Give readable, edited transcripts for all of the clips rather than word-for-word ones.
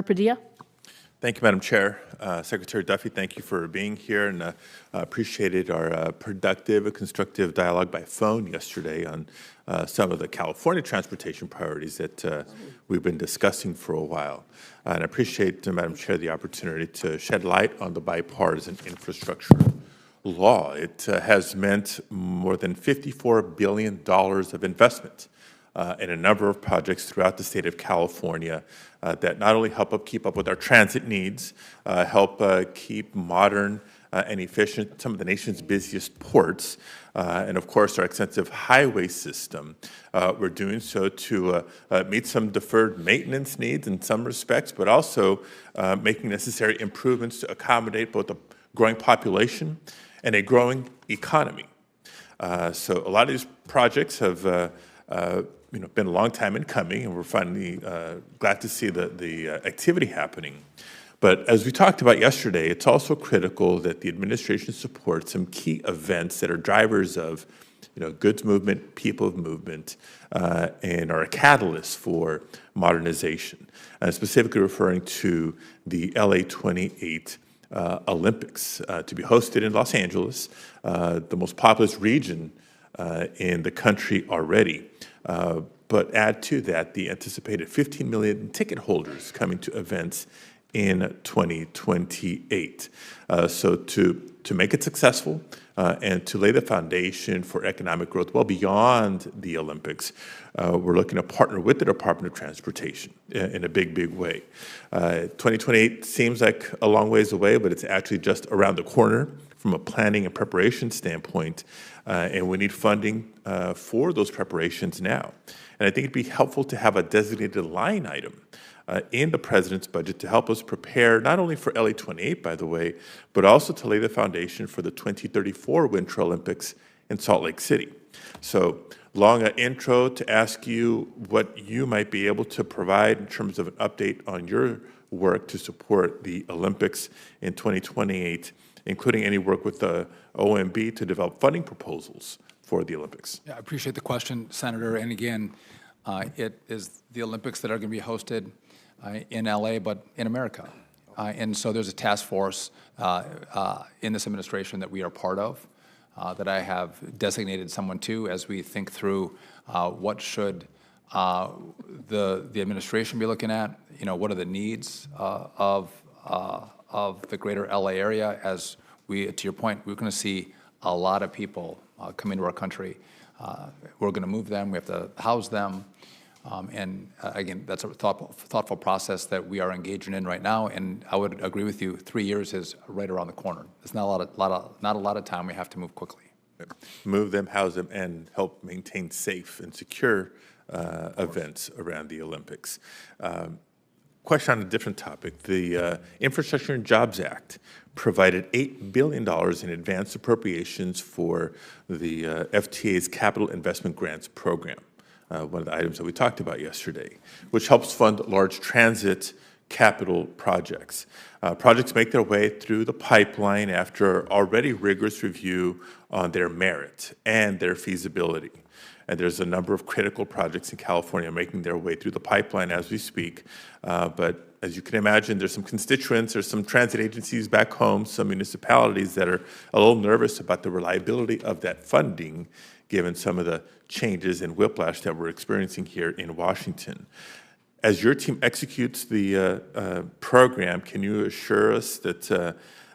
Padilla. Thank you, Madam Chair. Secretary Duffy, thank you for being here, and appreciated our productive and constructive dialogue by phone yesterday on some of the California transportation priorities that we've been discussing for a while. And I appreciate, Madam Chair, the opportunity to shed light on the bipartisan infrastructure law. It has meant more than $54 billion of investment in a number of projects throughout the state of California that not only help keep up with our transit needs, help keep modern and efficient some of the nation's busiest ports, and of course our extensive highway system. We're doing so to meet some deferred maintenance needs in some respects, but also making necessary improvements to accommodate both a growing population and a growing economy. So a lot of these projects have been a long time in coming, and we're finally glad to see the activity happening. But as we talked about yesterday, it's also critical that the administration supports some key events that are drivers of goods movement, people movement, and are a catalyst for modernization. Specifically referring to the LA28 Olympics to be hosted in Los Angeles, the most populous region in the country already. But add to that the anticipated 15 million ticket holders coming to events in 2028. So to make it successful and to lay the foundation for economic growth well beyond the Olympics, we're looking to partner with the Department of Transportation in a big way. 2028 seems like a long ways away, but it's actually just around the corner from a planning and preparation standpoint, and we need funding for those preparations now. And I think it'd be helpful to have a designated line item in the president's budget to help us prepare not only for LA28, by the way, but also to lay the foundation for the 2034 Winter Olympics in Salt Lake City. So long an intro to ask you what you might be able to provide in terms of an update on your work to support the Olympics in 2028, including any work with the OMB to develop funding proposals for the Olympics. Yeah, I appreciate the question, Senator. And again, it is the Olympics that are going to be hosted in LA, but in America. And so there's a task force in this administration that we are part of, that I have designated someone to as we think through what should the administration be looking at. What are the needs of the greater LA area? As to your point, we're going to see a lot of people come into our country. We're going to move them. We have to house them. And again, that's a thoughtful process that we are engaging in right now. And I would agree with you. 3 years is right around the corner. It's not a lot of time. We have to move quickly. Move them, house them, and help maintain safe and secure events around the Olympics. Question on a different topic. The Infrastructure and Jobs Act provided $8 billion in advanced appropriations for the FTA's Capital Investment Grants Program, one of the items that we talked about yesterday, which helps fund large transit capital projects. Projects make their way through the pipeline after already rigorous review on their merit and their feasibility. And there's a number of critical projects in California making their way through the pipeline as we speak. But as you can imagine, there's some constituents, there's some transit agencies back home, some municipalities that are a little nervous about the reliability of that funding, given some of the changes and whiplash that we're experiencing here in Washington. As your team executes the program, can you assure us that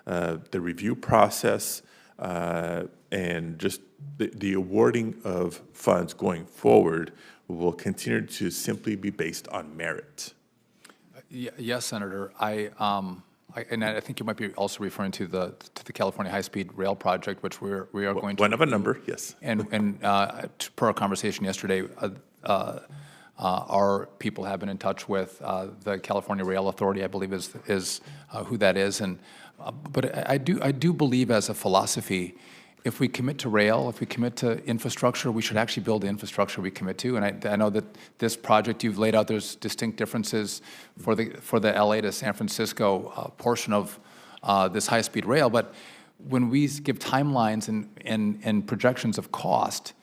the review process and just the awarding of funds going forward will continue to simply be based on merit? Yes, Senator. And I think you might be also referring to the California High-Speed Rail project, which we are going to. One of a number, yes. And per our conversation yesterday, our people have been in touch with the California Rail Authority, I believe is who that is. And but I do believe as a philosophy, if we commit to rail, if we commit to infrastructure, we should actually build the infrastructure we commit to. And I know that this project you've laid out, there's distinct differences for the LA to San Francisco portion of this high-speed rail. But when we give timelines and projections of cost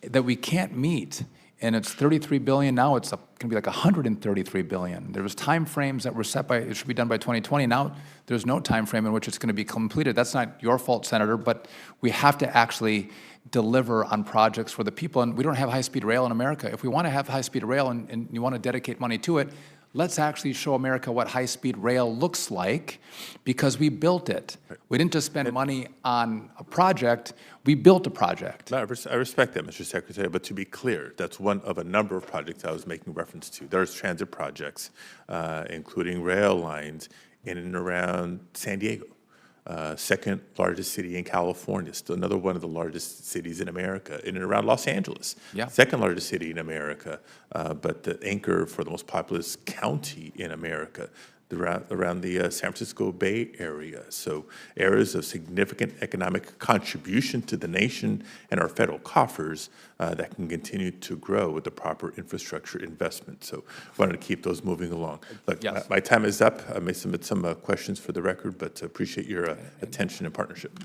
that we can't meet and it's 33 billion. Now it's going to be like 133 billion. There was time frames that were set by, it should be done by 2020. Now there's no time frame in which it's going to be completed. That's not your fault, Senator, but we have to actually deliver on projects for the people. And we don't have high-speed rail in America. If we want to have high-speed rail and you want to dedicate money to it, let's actually show America what high-speed rail looks like, because we built it. We didn't just spend money on a project, we built a project. I respect that, Mr. Secretary, but to be clear, that's one of a number of projects I was making reference to. There's transit projects, including rail lines in and around San Diego. Second largest city in California, still another one of the largest cities in America, in and around Los Angeles. Yeah. Second largest city in America, but the anchor for the most populous county in America, around the San Francisco Bay Area. So areas of significant economic contribution to the nation and our federal coffers that can continue to grow with the proper infrastructure investment. So wanted to keep those moving along. Look, Yes. my time is up. I may submit some questions for the record, but appreciate your attention and partnership.